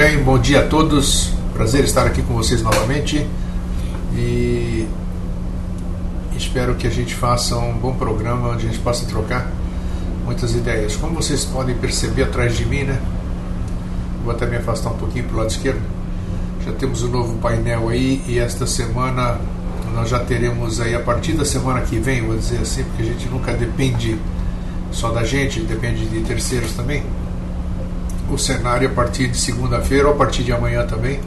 bem? Bom dia a todos. Prazer estar aqui com vocês novamente. E espero que a gente faça um bom programa onde a gente possa trocar muitas ideias. Como vocês podem perceber atrás de mim, né? Vou até me afastar um pouquinho para o lado esquerdo. Já temos um novo painel aí e esta semana nós já teremos aí, a partir da semana que vem, vou dizer assim, porque a gente nunca depende só da gente, depende de terceiros também. O cenário a partir de segunda-feira ou a partir de amanhã também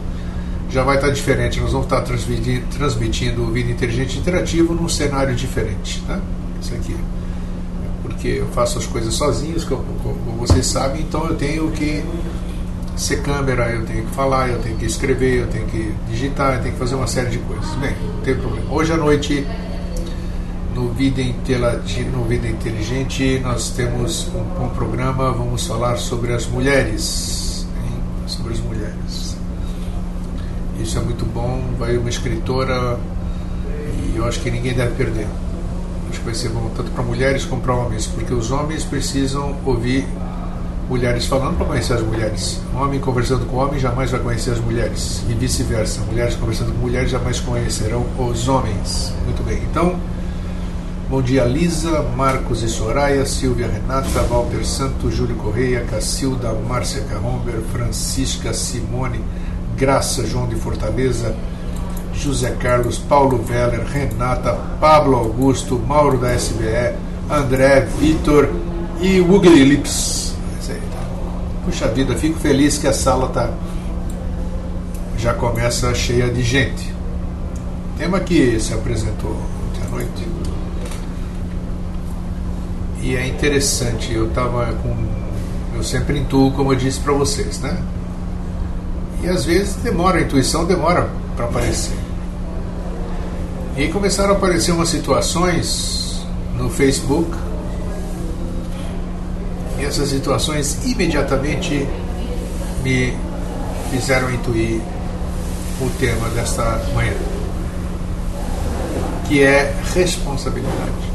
já vai estar diferente. Nós vamos estar transmitindo o Vida Inteligente Interativo num cenário diferente, tá? Isso aqui, porque eu faço as coisas sozinho, como vocês sabem, então eu tenho que ser câmera, eu tenho que falar, eu tenho que escrever, eu tenho que digitar, eu tenho que fazer uma série de coisas. Bem, não tem problema. Hoje à noite, no Vida Inteligente, nós temos um bom programa. Vamos falar sobre as mulheres, hein? Sobre as mulheres. Isso é muito bom. Vai uma escritora e eu acho que ninguém deve perder. Acho que vai ser bom tanto para mulheres como para homens, porque os homens precisam ouvir mulheres falando para conhecer as mulheres. Um homem conversando com homem jamais vai conhecer as mulheres, e vice-versa. Mulheres conversando com mulheres jamais conhecerão os homens. Muito bem, então, bom dia Lisa, Marcos e Soraya, Silvia Renata, Walter Santos, Júlio Correia, Cacilda, Márcia Carromber, Francisca, Simone, Graça, João de Fortaleza, José Carlos, Paulo Veller, Renata, Pablo Augusto, Mauro da SBE, André, Vitor e Ugly Lips. Puxa vida, fico feliz que a sala já começa cheia de gente. Tema que se apresentou ontem à noite. E é interessante, eu sempre intuo, como eu disse para vocês, né? E às vezes a intuição demora para aparecer. E começaram a aparecer umas situações no Facebook. E essas situações imediatamente me fizeram intuir o tema desta manhã, que é responsabilidade.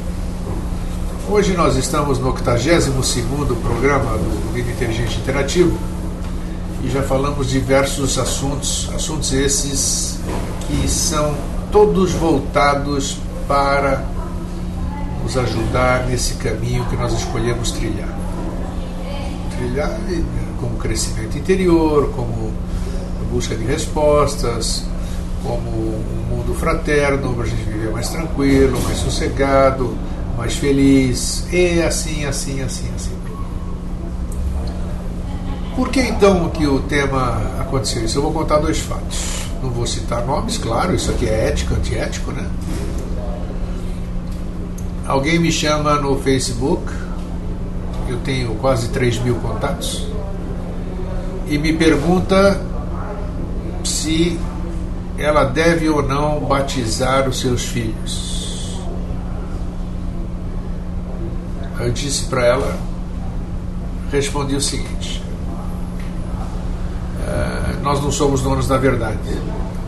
Hoje nós estamos no 82º programa do Vida Inteligente Interativo e já falamos diversos assuntos esses que são todos voltados para nos ajudar nesse caminho que nós escolhemos trilhar como crescimento interior, como busca de respostas, como um mundo fraterno, para a gente viver mais tranquilo, mais sossegado, mais feliz, e assim. Por que então que o tema aconteceu isso? Eu vou contar dois fatos. Não vou citar nomes, claro, isso aqui é ético, antiético, né? Alguém me chama no Facebook, eu tenho quase 3.000 contatos, e me pergunta se ela deve ou não batizar os seus filhos. Eu disse para ela, respondi o seguinte: nós não somos donos da verdade.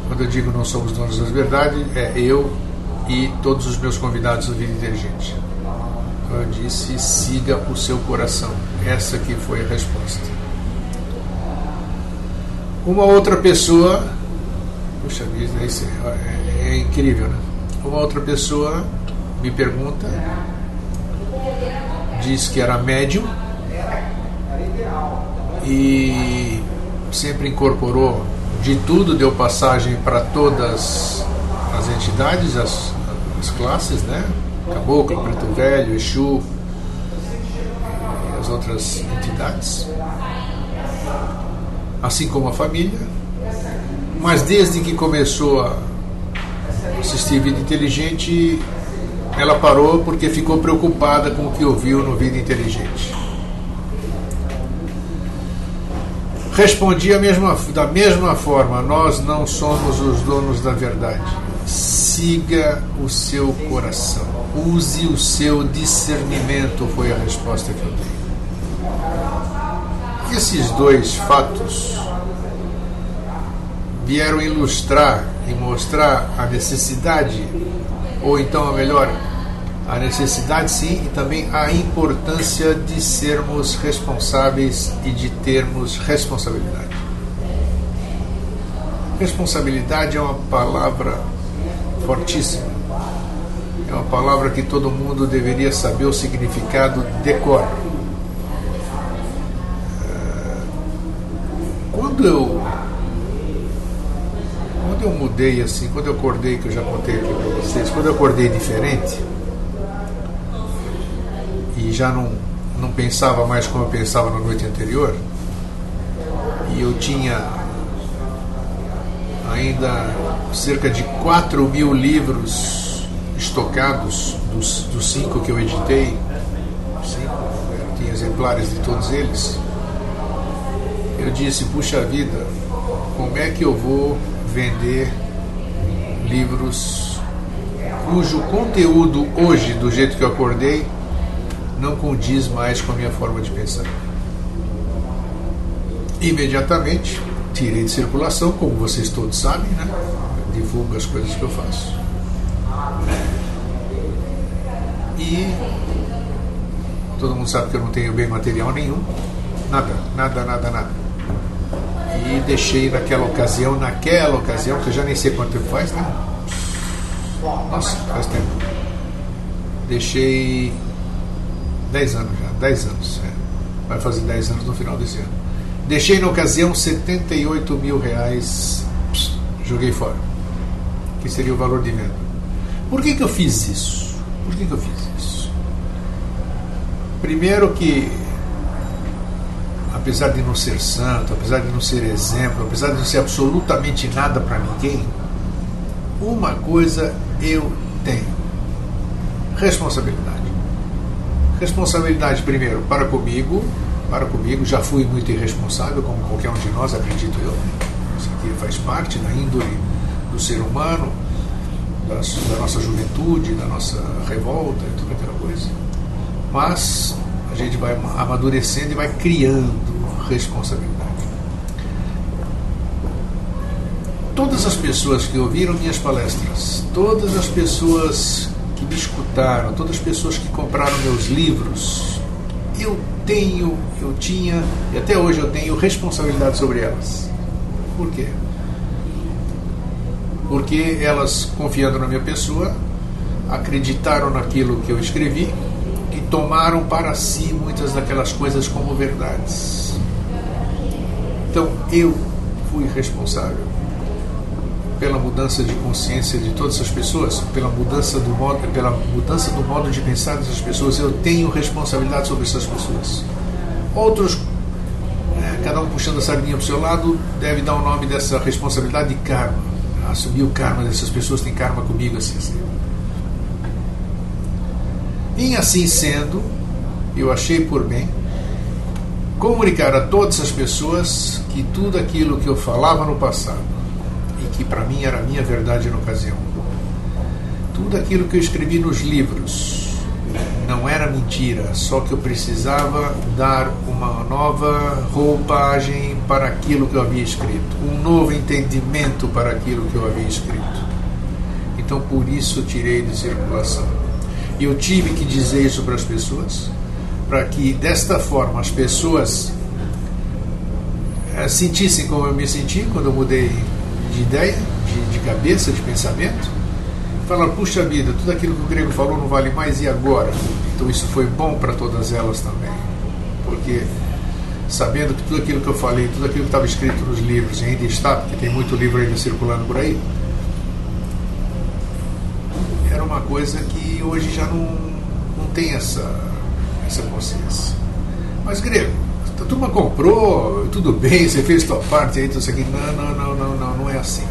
Quando eu digo não somos donos da verdade, é eu e todos os meus convidados do Vida Inteligente. Eu disse, siga o seu coração. Essa que foi a resposta. Uma outra pessoa, puxa vida, isso é incrível, né? Uma outra pessoa me pergunta, diz que era médium e sempre incorporou de tudo, deu passagem para todas as entidades, as classes, né? Caboclo, Preto Velho, Exu e as outras entidades, assim como a família. Mas desde que começou a assistir Vida Inteligente, ela parou porque ficou preocupada com o que ouviu no Vida Inteligente. Respondi da mesma forma: nós não somos os donos da verdade. Siga o seu coração, use o seu discernimento, foi a resposta que eu dei. Esses dois fatos vieram ilustrar e mostrar a necessidade, ou então, melhor, a necessidade sim, e também a importância de sermos responsáveis e de termos responsabilidade. Responsabilidade é uma palavra fortíssima. É uma palavra que todo mundo deveria saber o significado de cor. Quando eu mudei assim, quando eu acordei, que eu já contei aqui para vocês, quando eu acordei diferente e já não pensava mais como eu pensava na noite anterior, e eu tinha ainda cerca de 4.000 livros estocados dos 5 que eu editei, eu tinha exemplares de todos eles. Eu disse, puxa vida, como é que eu vou vender livros cujo conteúdo hoje, do jeito que eu acordei, não condiz mais com a minha forma de pensar? Imediatamente tirei de circulação, como vocês todos sabem, né? Eu divulgo as coisas que eu faço. E todo mundo sabe que eu não tenho bem material nenhum, nada. E deixei naquela ocasião, que eu já nem sei quanto tempo faz, né? Nossa, faz tempo. Deixei 10 anos já, 10 anos. Vai fazer 10 anos no final desse ano. Deixei na ocasião 78 mil reais, joguei fora, que seria o valor de venda. Por que eu fiz isso? Primeiro que, apesar de não ser santo, apesar de não ser exemplo, apesar de não ser absolutamente nada para ninguém, uma coisa eu tenho: responsabilidade. Responsabilidade, primeiro, para comigo, já fui muito irresponsável, como qualquer um de nós, acredito eu. Isso aqui faz parte da índole do ser humano, da nossa juventude, da nossa revolta e toda aquela coisa. Mas a gente vai amadurecendo e vai criando responsabilidade. Todas as pessoas que ouviram minhas palestras, todas as pessoas que me escutaram, todas as pessoas que compraram meus livros, eu tinha e até hoje eu tenho responsabilidade sobre elas. Por quê? Porque elas, confiando na minha pessoa, acreditaram naquilo que eu escrevi e tomaram para si muitas daquelas coisas como verdades. Então eu fui responsável pela mudança de consciência de todas as pessoas, pela mudança do modo de pensar dessas pessoas. Eu tenho responsabilidade sobre essas pessoas. Outros, cada um puxando a sardinha para o seu lado, deve dar o nome dessa responsabilidade de karma. Assumir o karma dessas pessoas, tem karma comigo, assim. E assim sendo, eu achei por bem comunicar a todas as pessoas que tudo aquilo que eu falava no passado, e que para mim era a minha verdade na ocasião, tudo aquilo que eu escrevi nos livros não era mentira, só que eu precisava dar uma nova roupagem para aquilo que eu havia escrito, um novo entendimento para aquilo que eu havia escrito. Então por isso eu tirei de circulação. E eu tive que dizer isso para as pessoas, para que desta forma as pessoas sentissem como eu me senti quando eu mudei de ideia, de cabeça, de pensamento. Falaram, puxa vida, tudo aquilo que o grego falou não vale mais, e agora? Então isso foi bom para todas elas também, porque sabendo que tudo aquilo que eu falei, tudo aquilo que estava escrito nos livros, e ainda está, porque tem muito livro ainda circulando por aí, era uma coisa que hoje já não tem essa consciência. Mas grego, a turma comprou, tudo bem, você fez sua parte aí, tudo isso aqui. Não é assim.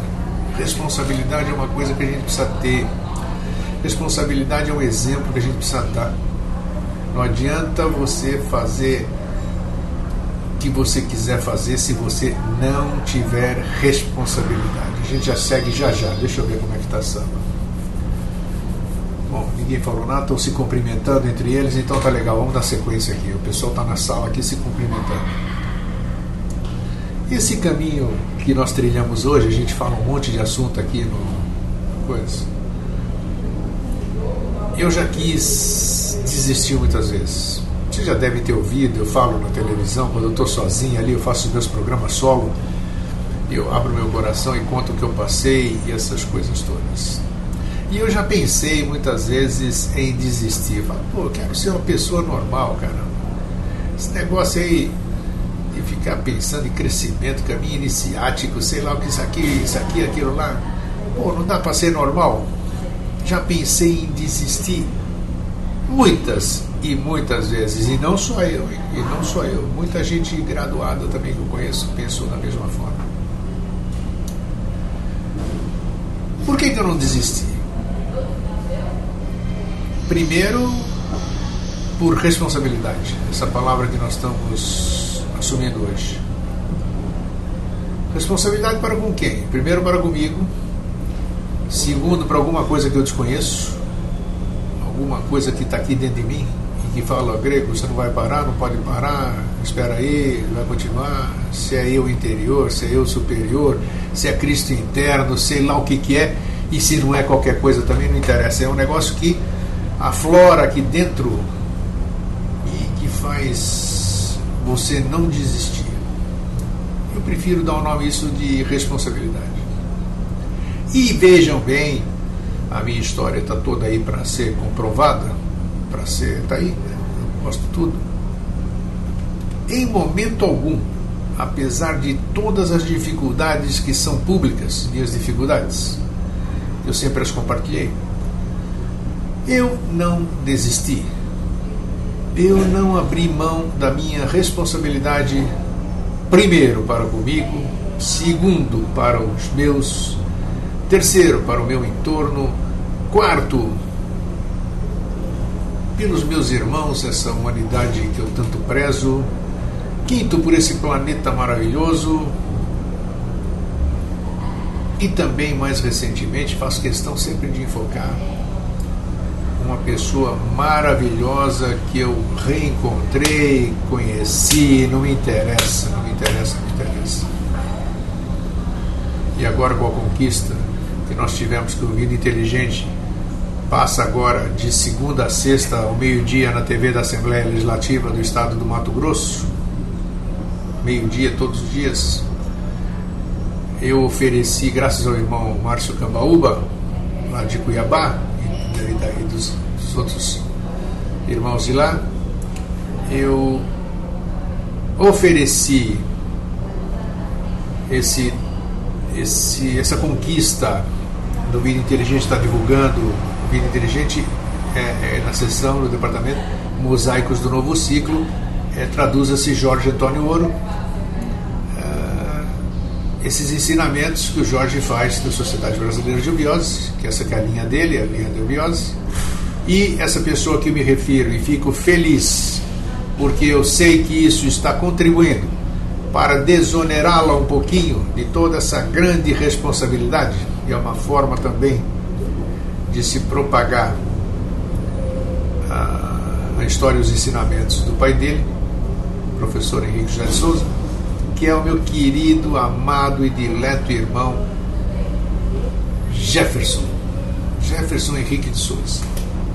Responsabilidade é uma coisa que a gente precisa ter. Responsabilidade é um exemplo que a gente precisa dar. Não adianta você fazer o que você quiser fazer se você não tiver responsabilidade. A gente já segue já. Deixa eu ver como é que está a sala. Bom, ninguém falou nada, estão se cumprimentando entre eles, então tá legal, vamos dar sequência aqui. O pessoal está na sala aqui se cumprimentando. Esse caminho que nós trilhamos hoje, a gente fala um monte de assunto aqui no coisa. Eu já quis desistir muitas vezes. Vocês já devem ter ouvido, eu falo na televisão, quando eu estou sozinho ali, eu faço os meus programas solo. eu abro meu coração e conto o que eu passei e essas coisas todas. E eu já pensei muitas vezes em desistir. Falo, pô, eu quero ser uma pessoa normal, cara. Esse negócio aí de ficar pensando em crescimento, caminho iniciático, sei lá o que isso aqui, aquilo lá. Pô, não dá para ser normal? Já pensei em desistir muitas e muitas vezes. E não só eu. Muita gente graduada também que eu conheço pensou da mesma forma. Por que eu não desisti? Primeiro, por responsabilidade. Essa palavra que nós estamos assumindo hoje. Responsabilidade para com quem? Primeiro, para comigo. Segundo, para alguma coisa que eu desconheço. Alguma coisa que está aqui dentro de mim e que fala, grego, você não vai parar, não pode parar, espera aí, vai continuar. Se é eu interior, se é eu superior, se é Cristo interno, sei lá o que é. E se não é qualquer coisa também não interessa. É um negócio que aflora aqui dentro e que faz você não desistir. Eu prefiro dar o nome isso de responsabilidade. E vejam bem, a minha história está toda aí para ser comprovada, está aí, eu mostro tudo. Em momento algum, apesar de todas as dificuldades que são públicas, minhas dificuldades, eu sempre as compartilhei, eu não desisti. Eu não abri mão da minha responsabilidade, primeiro para comigo, segundo para os meus, terceiro para o meu entorno, quarto pelos meus irmãos, essa humanidade que eu tanto prezo, quinto por esse planeta maravilhoso e também mais recentemente faço questão sempre de enfocar uma pessoa maravilhosa que eu reencontrei, conheci, não me interessa. E agora com a conquista que nós tivemos que o Vida Inteligente passa agora de segunda a sexta ao meio-dia na TV da Assembleia Legislativa do Estado do Mato Grosso, meio-dia todos os dias, eu ofereci, graças ao irmão Márcio Cambaúba, lá de Cuiabá, e dos outros irmãos de lá, eu ofereci essa conquista do Vida Inteligente, está divulgando. O Vida Inteligente na seção do departamento Mosaicos do Novo Ciclo, traduz-se Jorge Antônio Ouro, esses ensinamentos que o Jorge faz da Sociedade Brasileira de Eubiose, que essa que é a linha dele, a linha da Eubiose, e essa pessoa que eu me refiro, e fico feliz porque eu sei que isso está contribuindo para desonerá-la um pouquinho de toda essa grande responsabilidade, e é uma forma também de se propagar a história e os ensinamentos do pai dele, o professor Henrique José de Souza, que é o meu querido, amado e dileto irmão Jefferson Henrique de Souza.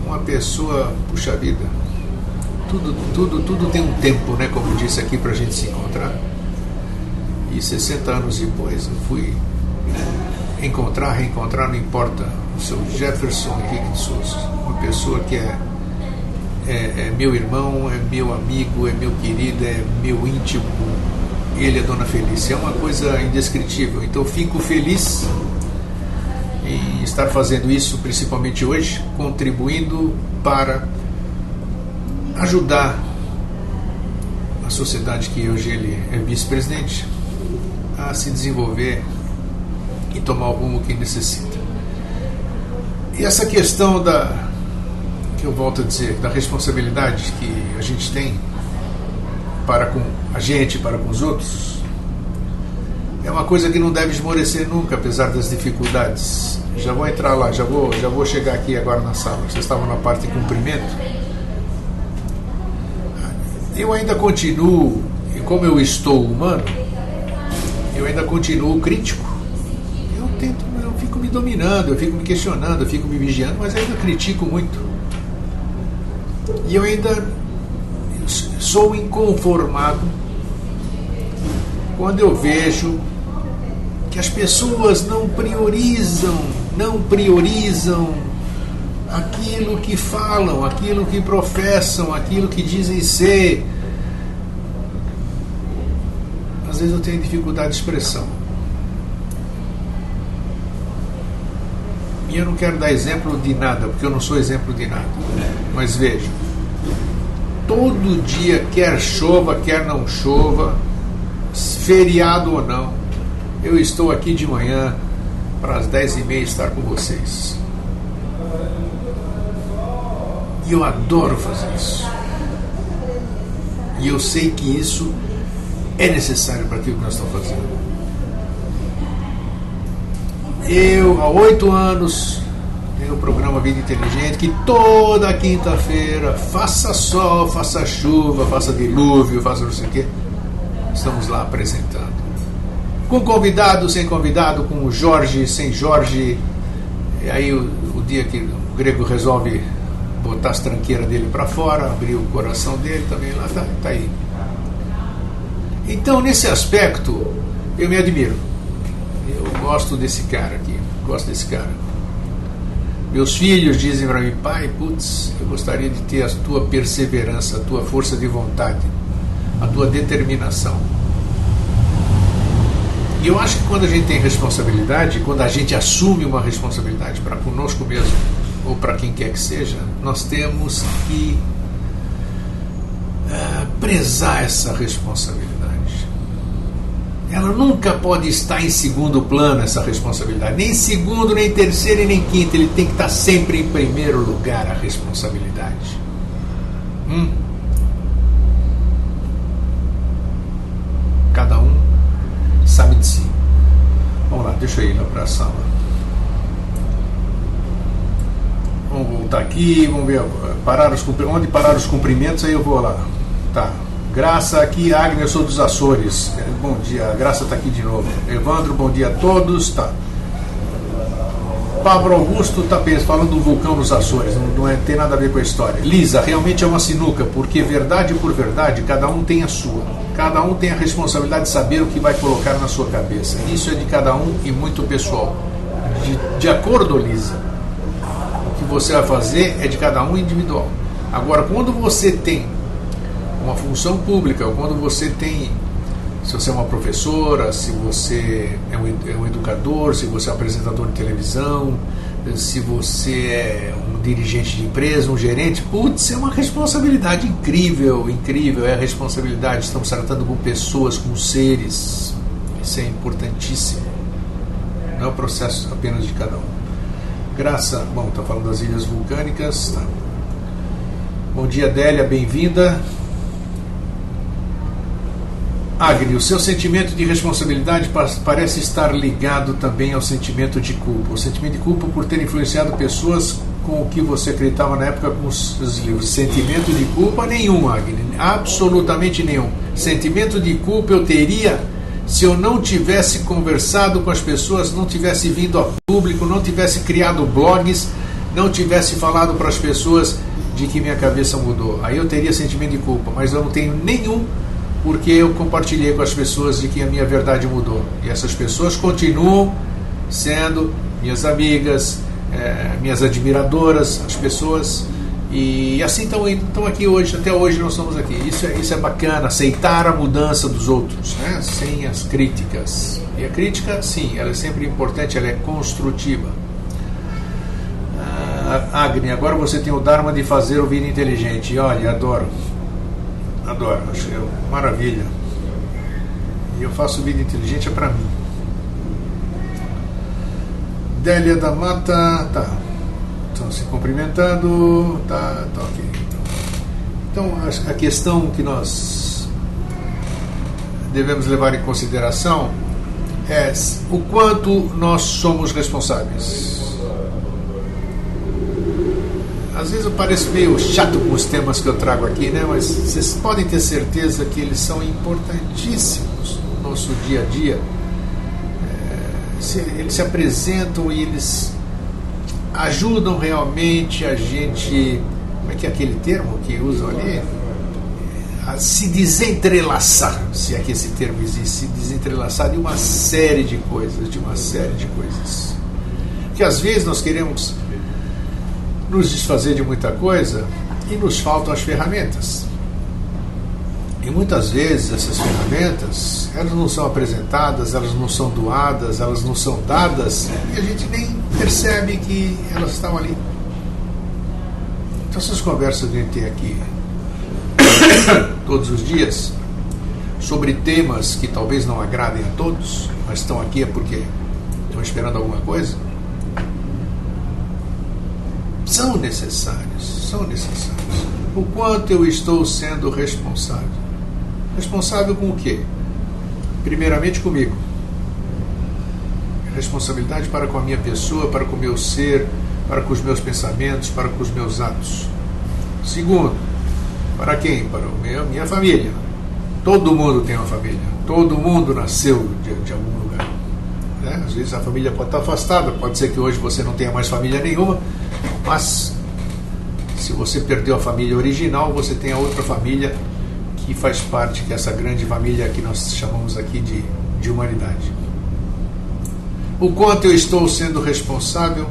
Uma pessoa, puxa vida, tudo tem um tempo, né, como eu disse aqui, para a gente se encontrar. E 60 anos depois eu fui reencontrar, não importa, o seu Jefferson Henrique de Souza, uma pessoa que é meu irmão, é meu amigo, é meu querido, é meu íntimo. Ele é Dona Felícia, é uma coisa indescritível. Então eu fico feliz em estar fazendo isso, principalmente hoje, contribuindo para ajudar a sociedade que hoje ele é vice-presidente a se desenvolver e tomar o rumo que necessita. E essa questão que eu volto a dizer, da responsabilidade que a gente tem para com a gente, para com os outros, é uma coisa que não deve esmorecer nunca, apesar das dificuldades. Já vou entrar lá, já vou chegar aqui agora na sala. Vocês estavam na parte de cumprimento. Eu ainda continuo, e como eu estou humano, eu ainda continuo crítico. Eu fico me dominando, eu fico me questionando, eu fico me vigiando, mas ainda critico muito. E eu ainda sou inconformado quando eu vejo que as pessoas não priorizam aquilo que falam, aquilo que professam, aquilo que dizem ser. Às vezes eu tenho dificuldade de expressão. E eu não quero dar exemplo de nada, porque eu não sou exemplo de nada. Mas veja, todo dia, quer chova, quer não chova, feriado ou não, eu estou aqui de manhã para as 10h30 estar com vocês. E eu adoro fazer isso. E eu sei que isso é necessário para aquilo que nós estamos fazendo. Eu, há 8 anos, tenho o programa Vida Inteligente, que toda quinta-feira, faça sol, faça chuva, faça dilúvio, faça não sei o quê, estamos lá apresentando. Com convidado, sem convidado, com Jorge, sem Jorge. E aí o dia que o grego resolve botar as tranqueiras dele para fora, abrir o coração dele também, lá tá aí. Então, nesse aspecto, eu me admiro. Eu gosto desse cara aqui, gosto desse cara. Meus filhos dizem para mim: pai, putz, eu gostaria de ter a tua perseverança, a tua força de vontade, a tua determinação. E eu acho que quando a gente tem responsabilidade, quando a gente assume uma responsabilidade para conosco mesmo, ou para quem quer que seja, nós temos que prezar essa responsabilidade. Ela nunca pode estar em segundo plano, essa responsabilidade. Nem segundo, nem terceiro e nem quinto. Ele tem que estar sempre em primeiro lugar, a responsabilidade. Cada um sabe de si. Vamos lá, deixa eu ir lá para a sala. Vamos voltar aqui, vamos ver onde pararam os cumprimentos, aí eu vou lá. Tá. Graça aqui, Agnes, eu sou dos Açores. Bom dia, a Graça está aqui de novo. Evandro, bom dia a todos. Tá. Pablo Augusto está falando do vulcão nos Açores, não tem nada a ver com a história. Lisa, realmente é uma sinuca, porque verdade por verdade, cada um tem a sua. Cada um tem a responsabilidade de saber o que vai colocar na sua cabeça. Isso é de cada um e muito pessoal. De acordo, Lisa, o que você vai fazer é de cada um individual. Agora, quando você tem uma função pública, ou quando você tem, se você é uma professora, se você é um educador, se você é um apresentador de televisão, se você é um dirigente de empresa, um gerente, putz, é uma responsabilidade incrível, é a responsabilidade, estamos tratando com pessoas, com seres, isso é importantíssimo, não é o processo apenas de cada um. Graça, bom, está falando das ilhas vulcânicas, tá. Bom dia, Délia, bem-vinda. Agri, o seu sentimento de responsabilidade parece estar ligado também ao sentimento de culpa. O sentimento de culpa por ter influenciado pessoas com o que você acreditava na época com os seus livros. Sentimento de culpa nenhum, Agri, absolutamente nenhum. Sentimento de culpa eu teria se eu não tivesse conversado com as pessoas, não tivesse vindo a público, não tivesse criado blogs, não tivesse falado para as pessoas de que minha cabeça mudou. Aí eu teria sentimento de culpa, mas eu não tenho nenhum, porque eu compartilhei com as pessoas de que a minha verdade mudou. E essas pessoas continuam sendo minhas amigas, minhas admiradoras, as pessoas, e assim estão aqui hoje, até hoje nós estamos aqui. Isso é bacana, aceitar a mudança dos outros, né? Sem as críticas. E a crítica, sim, ela é sempre importante, ela é construtiva. Agni, agora você tem o Dharma de fazer o Vida Inteligente. Olha, adoro, acho que é maravilha. E eu faço Vida Inteligente, é para mim. Délia da Mata, tá. Estão se cumprimentando, tá ok. Então, a questão que nós devemos levar em consideração é o quanto nós somos responsáveis. Às vezes eu pareço meio chato com os temas que eu trago aqui, né? Mas vocês podem ter certeza que eles são importantíssimos no nosso dia a dia. Eles se apresentam e eles ajudam realmente a gente. Como é que é aquele termo que usam ali? a se desentrelaçar, se é que esse termo existe, se desentrelaçar de uma série de coisas, Porque às vezes nós queremos nos desfazer de muita coisa e nos faltam as ferramentas. E muitas vezes essas ferramentas, elas não são apresentadas, elas não são doadas, elas não são dadas, e a gente nem percebe que elas estão ali. Então essas conversas que a gente tem aqui todos os dias, sobre temas que talvez não agradem a todos, mas estão aqui é porque estão esperando alguma coisa, são necessários. O quanto eu estou sendo responsável? Responsável com o quê? Primeiramente comigo. Responsabilidade para com a minha pessoa, para com o meu ser, para com os meus pensamentos, para com os meus atos. Segundo, para quem? Para a minha família. Todo mundo tem uma família. Todo mundo nasceu de algum lugar. Né? Às vezes a família pode estar afastada, pode ser que hoje você não tenha mais família nenhuma, mas se você perdeu a família original, você tem a outra família que faz parte, que é essa grande família que nós chamamos aqui de humanidade. O quanto eu estou sendo responsável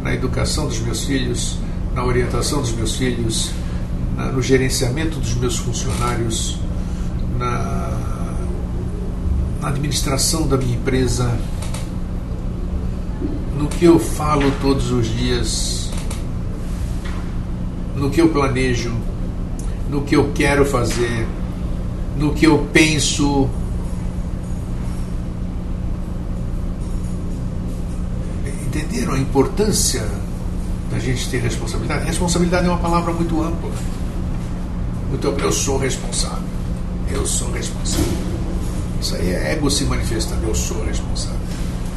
na educação dos meus filhos, na orientação dos meus filhos, no gerenciamento dos meus funcionários, na administração da minha empresa, no que eu falo todos os dias, no que eu planejo, no que eu quero fazer, no que eu penso. Entenderam a importância da gente ter responsabilidade? Responsabilidade é uma palavra muito ampla. Eu sou responsável. Isso aí é ego se manifestando. Eu sou responsável.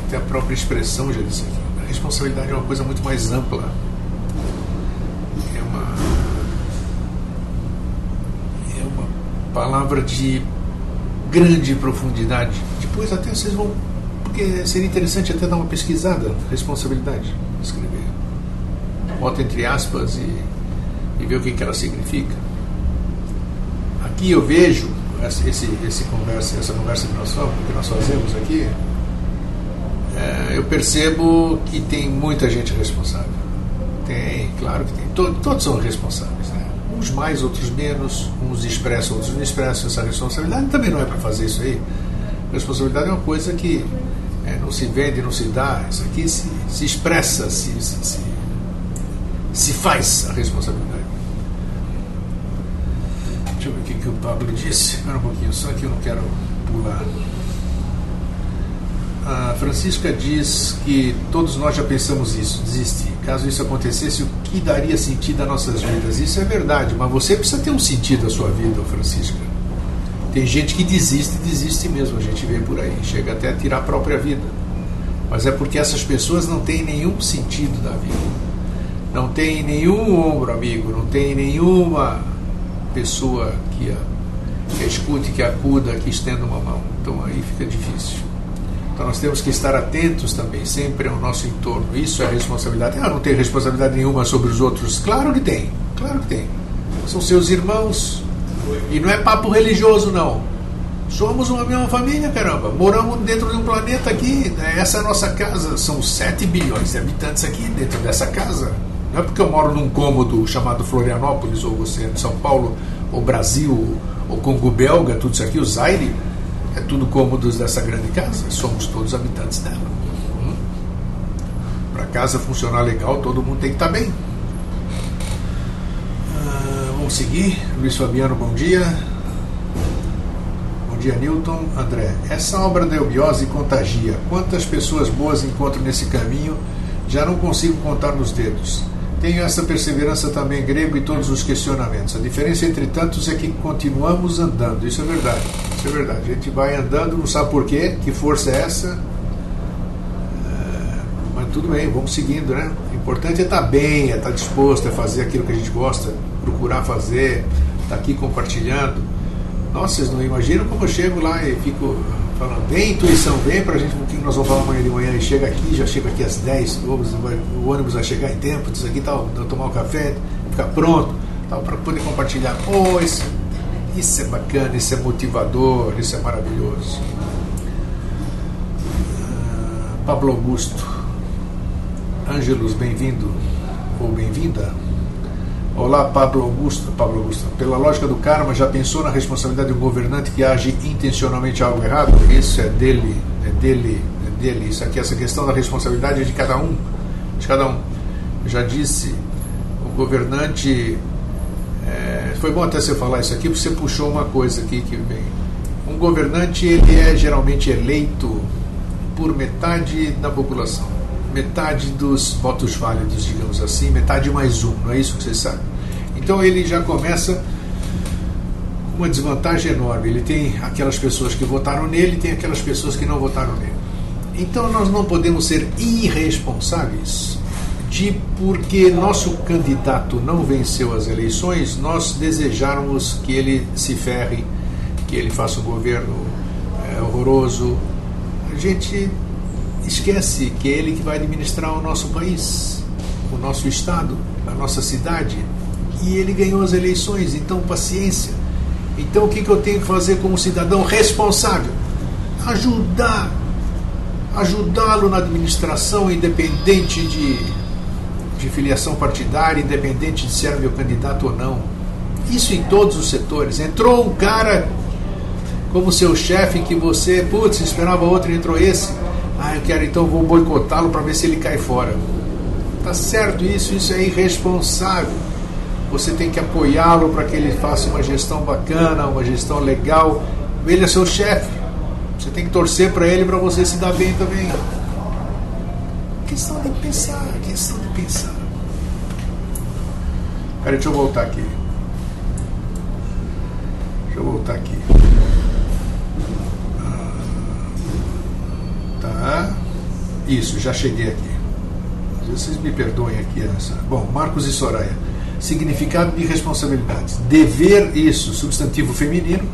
Até a própria expressão já disse aqui. A responsabilidade é uma coisa muito mais ampla. É uma palavra de grande profundidade. Depois até vocês vão... Porque seria interessante até dar uma pesquisada. Responsabilidade. Escrever. Bota entre aspas e ver o que ela significa. Aqui eu vejo essa conversa que nós fazemos aqui, eu percebo que tem muita gente responsável. Tem, claro que tem. Todos são responsáveis, né? Uns mais, outros menos, uns expressam, outros não expressam essa responsabilidade. Também não é para fazer isso aí. Responsabilidade é uma coisa que não se vende, não se dá. Isso aqui se expressa, se faz a responsabilidade. Deixa eu ver o que o Pablo disse. Espera um pouquinho, só que eu não quero pular. A Francisca diz que todos nós já pensamos isso, desistir. Caso isso acontecesse, o que daria sentido às nossas vidas? Isso é verdade, mas você precisa ter um sentido à sua vida, Francisca. Tem gente que desiste mesmo, a gente vê por aí, chega até a tirar a própria vida. Mas é porque essas pessoas não têm nenhum sentido da vida. Não tem nenhum ombro amigo, não tem nenhuma pessoa que escute, que acuda, que estenda uma mão. Então aí fica difícil. Então nós temos que estar atentos também, sempre ao nosso entorno. Isso é responsabilidade. Não tem responsabilidade nenhuma sobre os outros. Claro que tem, claro que tem. São seus irmãos. E não é papo religioso, não. Somos uma mesma família, caramba. Moramos dentro de um planeta aqui. Essa é a nossa casa. São 7 bilhões de habitantes aqui dentro dessa casa. Não é porque eu moro num cômodo chamado Florianópolis, ou você é de São Paulo, ou Brasil, ou Congo Belga, tudo isso aqui, o Zaire, é tudo cômodos dessa grande casa. Somos todos habitantes dela. Para a casa funcionar legal, todo mundo tem que estar bem. Vamos seguir. Luiz Fabiano, bom dia. Bom dia, Newton. André, essa obra da eubiose contagia. Quantas pessoas boas encontro nesse caminho? Já não consigo contar nos dedos. Tenho essa perseverança também grego e todos os questionamentos. A diferença entre tantos é que continuamos andando. Isso é verdade. Isso é verdade. A gente vai andando, não sabe por quê, que força é essa. Mas tudo bem, vamos seguindo, né? O importante é estar bem, é estar disposto a fazer aquilo que a gente gosta, procurar fazer, estar aqui compartilhando. Nossa, vocês não imaginam como eu chego lá e fico falando, vem intuição, vem pra gente, o que nós vamos falar amanhã de manhã, e chega aqui, já chega aqui às 10, o ônibus vai chegar em tempo, isso aqui tal, tomar um café, ficar pronto, tal, para poder compartilhar. Isso é bacana, isso é motivador, isso é maravilhoso. Pablo Augusto. Ângelos, bem-vindo ou bem-vinda. Olá, Pablo Augusto. Pela lógica do karma, já pensou na responsabilidade de um governante que age intencionalmente algo errado? Isso é dele. Isso aqui, essa questão da responsabilidade é de cada um. Eu já disse, o governante... foi bom até você falar isso aqui, porque você puxou uma coisa aqui que vem. Um governante, ele é geralmente eleito por metade da população. Metade dos votos válidos, digamos assim, metade mais um, não é isso que vocês sabem? Então ele já começa com uma desvantagem enorme. Ele tem aquelas pessoas que votaram nele, tem aquelas pessoas que não votaram nele. Então nós não podemos ser irresponsáveis porque nosso candidato não venceu as eleições, nós desejarmos que ele se ferre, que ele faça um governo horroroso. A gente esquece que é ele que vai administrar o nosso país, o nosso estado, a nossa cidade, e ele ganhou as eleições, então paciência. Então o que eu tenho que fazer como cidadão responsável? Ajudá-lo na administração, independente de filiação partidária, independente de se era meu candidato ou não. Isso em todos os setores. Entrou um cara como seu chefe que você, esperava outro, entrou esse. Eu quero, então vou boicotá-lo para ver se ele cai fora. Tá certo isso é irresponsável. Você tem que apoiá-lo para que ele faça uma gestão bacana, uma gestão legal. Ele é seu chefe. Você tem que torcer para ele para você se dar bem também. Questão de pensar. Peraí, deixa eu voltar aqui. Tá. Isso, já cheguei aqui. Vocês me perdoem aqui. Bom, Marcos e Soraya. Significado de responsabilidades. Dever, isso, substantivo feminino.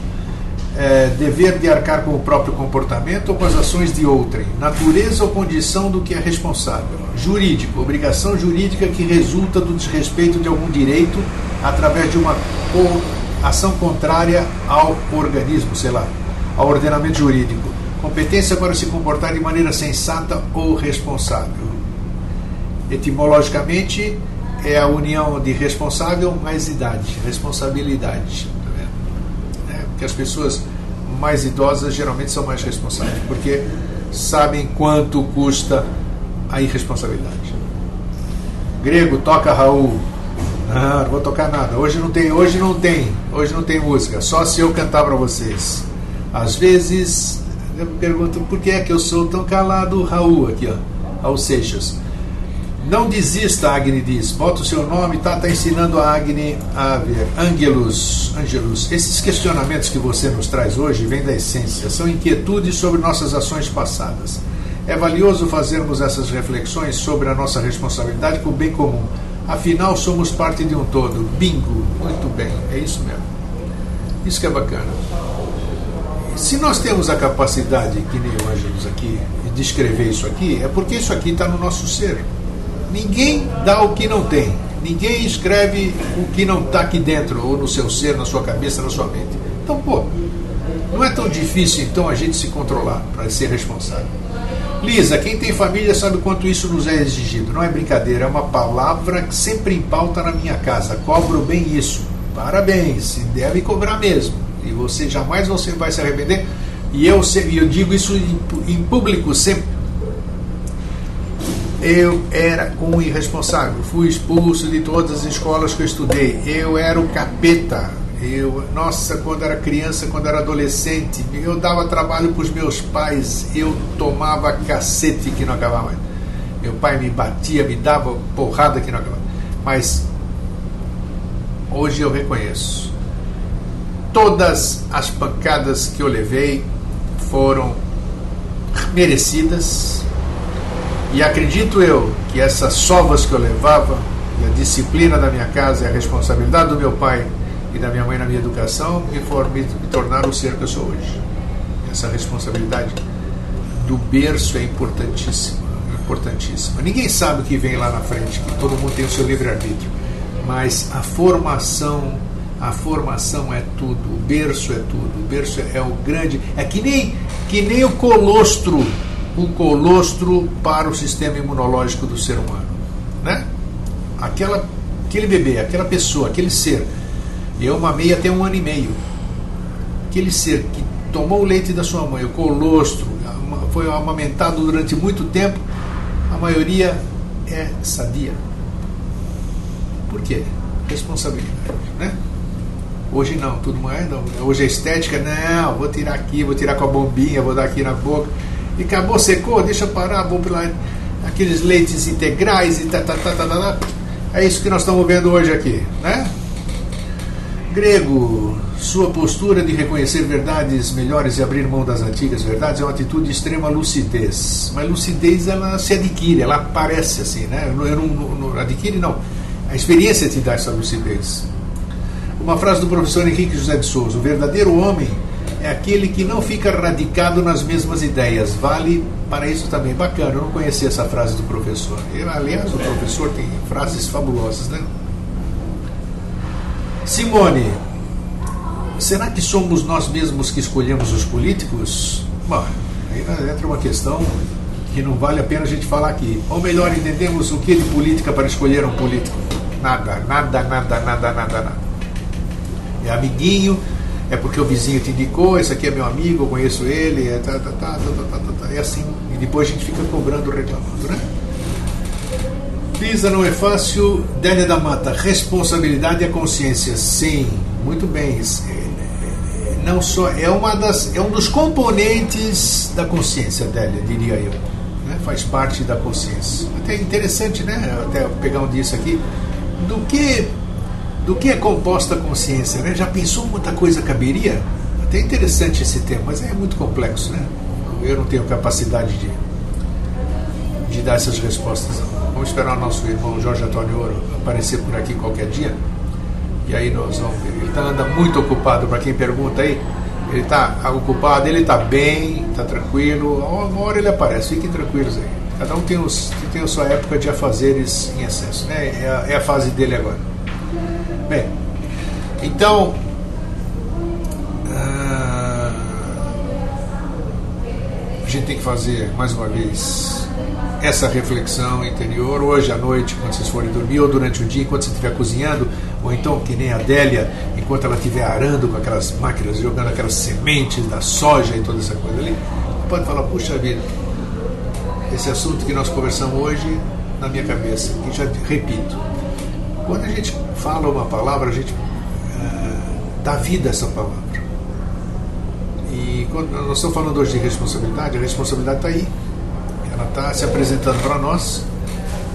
Dever de arcar com o próprio comportamento ou com as ações de outrem. Natureza ou condição do que é responsável. Jurídico, obrigação jurídica que resulta do desrespeito de algum direito através de uma ação contrária ao organismo, ao ordenamento jurídico. Competência para se comportar de maneira sensata ou responsável. Etimologicamente, é a união de responsável mais idade, responsabilidade. Porque as pessoas mais idosas geralmente são mais responsáveis, porque sabem quanto custa a irresponsabilidade. Grego, toca Raul. Não vou tocar nada. Hoje não tem música, só se eu cantar para vocês. Às vezes eu me pergunto por que é que eu sou tão calado. Raul aqui, Raul Seixas. Não desista, Agni diz. Bota o seu nome, tá ensinando a Agni a ver. Ângelos, esses questionamentos que você nos traz hoje vêm da essência, são inquietudes sobre nossas ações passadas. É valioso fazermos essas reflexões sobre a nossa responsabilidade com o bem comum. Afinal, somos parte de um todo. Bingo! Muito bem, é isso mesmo. Isso que é bacana. Se nós temos a capacidade, que nem o Ângelos aqui, de descrever isso aqui, é porque isso aqui está no nosso ser. Ninguém dá o que não tem. Ninguém escreve o que não está aqui dentro, ou no seu ser, na sua cabeça, na sua mente. Então, não é tão difícil, então, a gente se controlar para ser responsável. Lisa, quem tem família sabe o quanto isso nos é exigido. Não é brincadeira, é uma palavra que sempre em pauta na minha casa. Cobro bem isso. Parabéns, deve cobrar mesmo. E você jamais vai se arrepender. E eu digo isso em público sempre. Eu era um irresponsável, fui expulso de todas as escolas que eu estudei, eu era o capeta, quando era criança, quando era adolescente, eu dava trabalho para os meus pais, eu tomava cacete que não acabava mais, meu pai me batia, me dava porrada que não acabava, mas hoje eu reconheço, todas as pancadas que eu levei foram merecidas. E acredito eu que essas sovas que eu levava, e a disciplina da minha casa, e a responsabilidade do meu pai e da minha mãe na minha educação, me tornaram o ser que eu sou hoje. Essa responsabilidade do berço é importantíssima. Ninguém sabe o que vem lá na frente, que todo mundo tem o seu livre-arbítrio. Mas a formação, A formação é tudo, o berço é tudo, o berço é o grande, é que nem o colostro para o sistema imunológico do ser humano, né? Aquele bebê, aquela pessoa, aquele ser, eu mamei até 1 ano e meio, aquele ser que tomou o leite da sua mãe, o colostro, foi amamentado durante muito tempo, a maioria é sadia. Por quê? Responsabilidade, né? Hoje não, tudo mais não. Hoje a estética, não, vou tirar aqui, vou tirar com a bombinha, vou dar aqui na boca. E acabou, secou, deixa parar, vou lá, aqueles leites integrais e tá. É isso que nós estamos vendo hoje aqui, né? Grego, sua postura de reconhecer verdades melhores e abrir mão das antigas verdades é uma atitude de extrema lucidez. Mas lucidez, ela se adquire, ela aparece assim, né? Eu não adquire, não. A experiência te dá essa lucidez. Uma frase do professor Henrique José de Souza: o verdadeiro homem é aquele que não fica radicado nas mesmas ideias. Vale para isso também. Bacana, eu não conhecia essa frase do professor. Aliás, o professor tem frases fabulosas, né? Simone, será que somos nós mesmos que escolhemos os políticos? Bom, aí entra uma questão que não vale a pena a gente falar aqui. Ou melhor, entendemos o que de política para escolher um político? Nada. É amiguinho, é porque o vizinho te indicou, esse aqui é meu amigo, eu conheço ele, é assim, e depois a gente fica cobrando, reclamando, né? Pisa não é fácil, Délia da Mata, responsabilidade e a consciência, sim, muito bem, não só, é um dos componentes da consciência, Délia, diria eu, né? Faz parte da consciência. Até interessante, né? Até pegar um disso aqui, do que é composta a consciência, né? Já pensou muita coisa caberia? Até interessante esse tema, mas é muito complexo, né? Eu não tenho capacidade de dar essas respostas. Vamos esperar o nosso irmão Jorge Antônio Ouro aparecer por aqui qualquer dia, e aí nós vamos ver. Ele anda muito ocupado, para quem pergunta aí, ele está ocupado, ele está bem, está tranquilo, uma hora ele aparece, fiquem tranquilos aí. Cada um tem a sua época de afazeres em excesso, né? É a fase dele agora. Bem, então a gente tem que fazer mais uma vez essa reflexão interior hoje à noite, quando vocês forem dormir, ou durante o dia, enquanto você estiver cozinhando, ou então que nem a Délia, enquanto ela estiver arando com aquelas máquinas, jogando aquelas sementes da soja e toda essa coisa ali, pode falar, puxa vida, esse assunto que nós conversamos hoje na minha cabeça, e já repito, quando a gente fala uma palavra, a gente dá vida a essa palavra. E quando nós estamos falando hoje de responsabilidade, a responsabilidade está aí. Ela está se apresentando para nós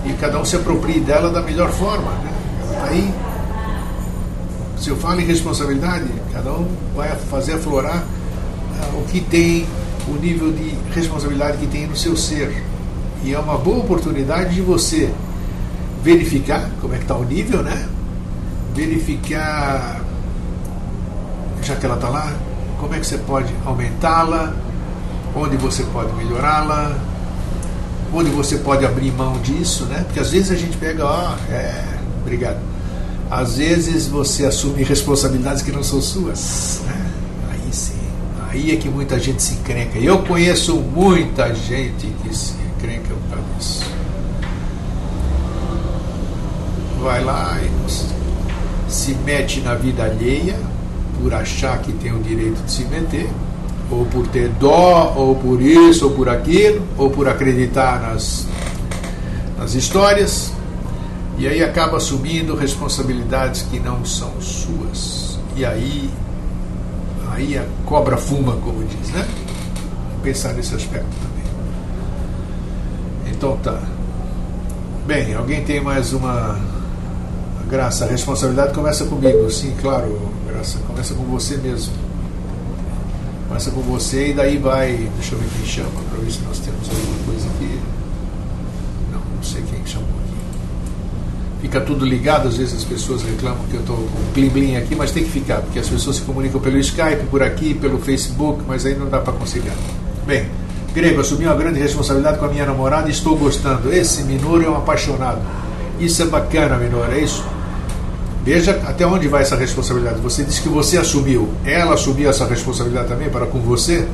e cada um se aproprie dela da melhor forma, né? Ela está aí. Se eu falo em responsabilidade, cada um vai fazer aflorar o que tem, o nível de responsabilidade que tem no seu ser. E é uma boa oportunidade de você verificar como é que está o nível, né? Verificar, já que ela está lá, como é que você pode aumentá-la, onde você pode melhorá-la, onde você pode abrir mão disso, né? Porque às vezes a gente pega, obrigado. Às vezes você assume responsabilidades que não são suas, né? Aí sim, aí é que muita gente se encrenca. Eu conheço muita gente que se encrenca por causa disso. Vai lá e se mete na vida alheia por achar que tem o direito de se meter, ou por ter dó, ou por isso, ou por aquilo, ou por acreditar nas histórias, e aí acaba assumindo responsabilidades que não são suas. E aí a cobra fuma, como diz, né? Vou pensar nesse aspecto também. Então tá. Bem, alguém tem mais uma... Graça, a responsabilidade começa comigo, sim, claro, Graça, começa com você mesmo. Começa com você e daí vai, deixa eu ver quem chama, para ver se nós temos alguma coisa aqui. Não sei quem chamou aqui. Fica tudo ligado, às vezes as pessoas reclamam que eu estou com plim-plim aqui, mas tem que ficar, porque as pessoas se comunicam pelo Skype, por aqui, pelo Facebook, mas aí não dá para conciliar. Bem, Grego, assumi uma grande responsabilidade com a minha namorada e estou gostando. Esse Minoro é um apaixonado. Isso é bacana, Minoro, é isso? Veja até onde vai essa responsabilidade. Você disse que você assumiu. Ela assumiu essa responsabilidade também para com você?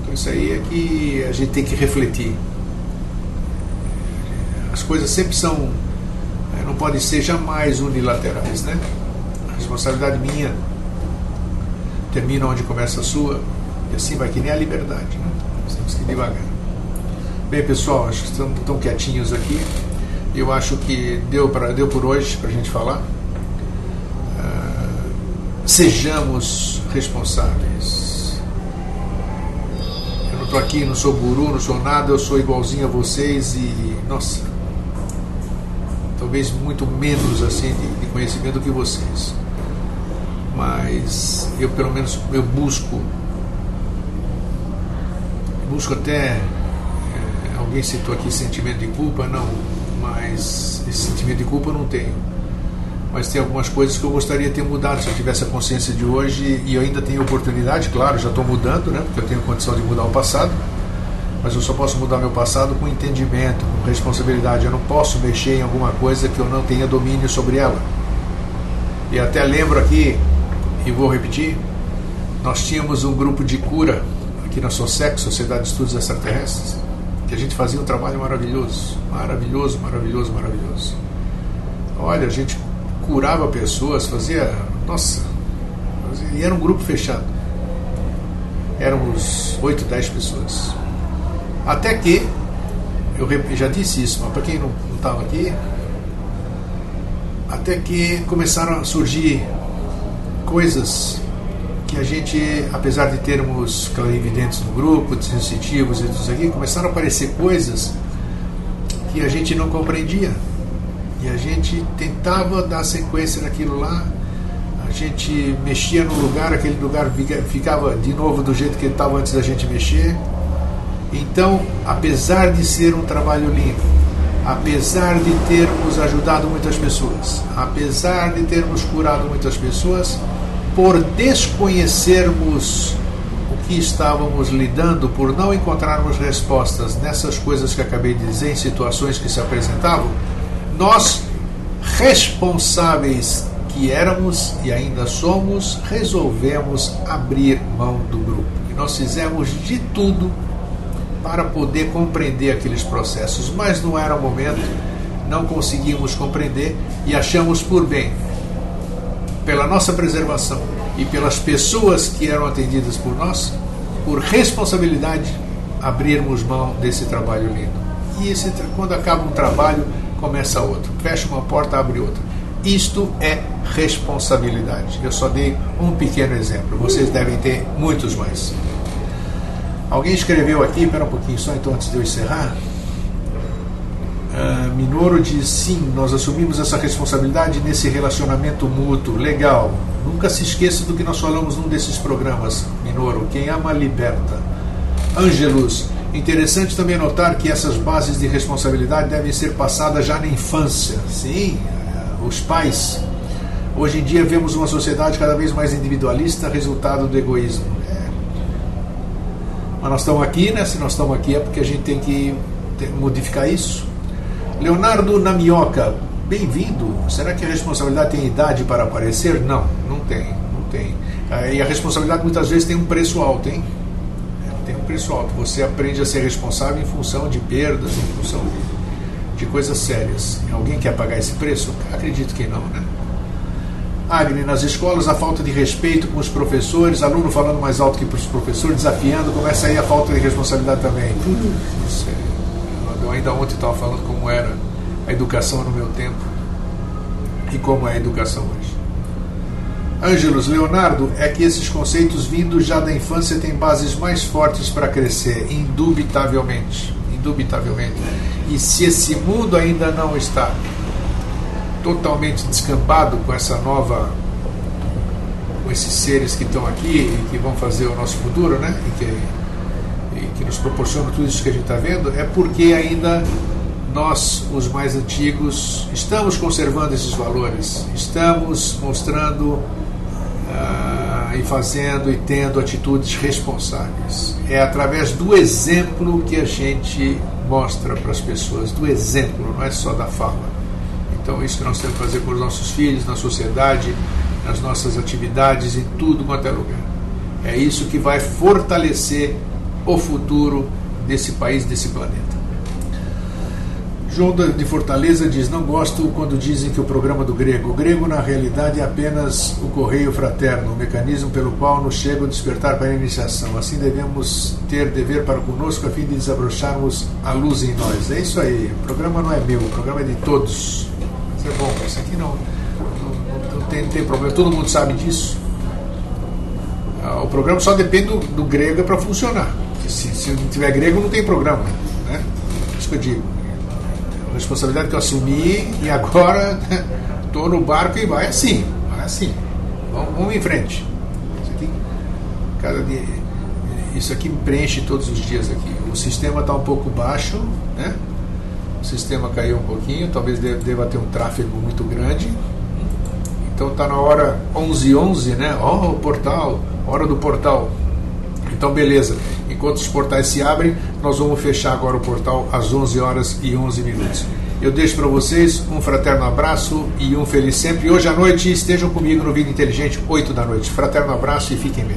Então isso aí é que a gente tem que refletir. As coisas sempre são... não podem ser jamais unilaterais, né? A responsabilidade minha termina onde começa a sua, e assim vai, que nem a liberdade, né? Nós temos que ir devagar. Bem, pessoal, acho que estamos tão quietinhos aqui. Eu acho que deu por hoje para a gente falar. Sejamos responsáveis. Eu não estou aqui, não sou guru, não sou nada, eu sou igualzinho a vocês e, nossa, talvez muito menos assim de conhecimento do que vocês. Mas eu, pelo menos, eu busco até, alguém citou aqui sentimento de culpa, não, mas esse sentimento de culpa eu não tenho. Mas tem algumas coisas que eu gostaria de ter mudado se eu tivesse a consciência de hoje, e eu ainda tenho oportunidade, claro, já estou mudando, né, porque eu tenho condição de mudar o passado, mas eu só posso mudar meu passado com entendimento, com responsabilidade. Eu não posso mexer em alguma coisa que eu não tenha domínio sobre ela. E até lembro aqui, e vou repetir, nós tínhamos um grupo de cura aqui na SOSEC, Sociedade de Estudos Extraterrestres, que a gente fazia um trabalho maravilhoso, maravilhoso, maravilhoso, maravilhoso. Olha, a gente curava pessoas, e era um grupo fechado. Éramos 8, 10 pessoas. Até que, eu já disse isso, mas para quem não estava aqui, até que começaram a surgir coisas que a gente, apesar de termos clarividentes no grupo, de sensitivos e tudo isso aqui, começaram a aparecer coisas que a gente não compreendia. E a gente tentava dar sequência naquilo lá, a gente mexia no lugar, aquele lugar ficava de novo do jeito que ele estava antes da gente mexer. Então, apesar de ser um trabalho limpo, apesar de termos ajudado muitas pessoas, apesar de termos curado muitas pessoas, por desconhecermos o que estávamos lidando, por não encontrarmos respostas nessas coisas que acabei de dizer, em situações que se apresentavam, nós, responsáveis que éramos e ainda somos, resolvemos abrir mão do grupo. E nós fizemos de tudo para poder compreender aqueles processos, mas não era o momento, não conseguimos compreender e achamos por bem, pela nossa preservação e pelas pessoas que eram atendidas por nós, por responsabilidade, abrirmos mão desse trabalho lindo. E quando acaba um trabalho, começa outro. Fecha uma porta, abre outra. Isto é responsabilidade. Eu só dei um pequeno exemplo. Vocês devem ter muitos mais. Alguém escreveu aqui, espera um pouquinho só, então, antes de eu encerrar. Minoro diz, sim, nós assumimos essa responsabilidade nesse relacionamento mútuo. Legal. Nunca se esqueça do que nós falamos num desses programas, Minoro. Quem ama, liberta. Ângelus, interessante também notar que essas bases de responsabilidade devem ser passadas já na infância. Sim, os pais. Hoje em dia vemos uma sociedade cada vez mais individualista, resultado do egoísmo. Mas nós estamos aqui, né? Se nós estamos aqui é porque a gente tem que modificar isso. Leonardo Namioca, bem-vindo. Será que a responsabilidade tem idade para aparecer? Não, não tem. E a responsabilidade muitas vezes tem um preço alto, hein? Tem um preço alto. Você aprende a ser responsável em função de perdas, em função de coisas sérias. Alguém quer pagar esse preço? Acredito que não, né? Agni, nas escolas a falta de respeito com os professores, aluno falando mais alto que os professores, desafiando, começa aí a falta de responsabilidade também. Eu ainda ontem estava falando como era a educação no meu tempo e como é a educação hoje. Ângelos, Leonardo, é que esses conceitos vindos já da infância têm bases mais fortes para crescer, indubitavelmente. E se esse mundo ainda não está totalmente descampado com essa nova, com esses seres que estão aqui e que vão fazer o nosso futuro, né? E que nos proporcionam tudo isso que a gente está vendo, é porque ainda nós, os mais antigos, estamos conservando esses valores, estamos mostrando e fazendo e tendo atitudes responsáveis. É através do exemplo que a gente mostra para as pessoas, do exemplo, não é só da fala. Então isso que nós temos que fazer com os nossos filhos, na sociedade, nas nossas atividades, em tudo quanto é lugar. É isso que vai fortalecer o futuro desse país, desse planeta. João de Fortaleza diz: não gosto quando dizem que o programa do grego. O grego, na realidade, é apenas o correio fraterno, o mecanismo pelo qual nos chega o despertar para a iniciação. Assim devemos ter dever para conosco a fim de desabrocharmos a luz em nós. É isso aí. O programa não é meu, o programa é de todos. Mas é bom, isso aqui não tem problema. Todo mundo sabe disso. O programa só depende do grego para funcionar. Se não tiver grego, não tem programa, né? Isso que eu digo. A responsabilidade que eu assumi e agora estou no barco e vai assim. Vamos em frente. Isso aqui me preenche todos os dias aqui. O sistema está um pouco baixo, né? O sistema caiu um pouquinho, talvez deva ter um tráfego muito grande. Então está na hora 11h11, né? O portal, hora do portal. Então beleza, enquanto os portais se abrem, nós vamos fechar agora o portal às 11h11. Eu deixo para vocês um fraterno abraço e um feliz sempre. E hoje à noite estejam comigo no Vida Inteligente, 8 da noite. Fraterno abraço e fiquem bem.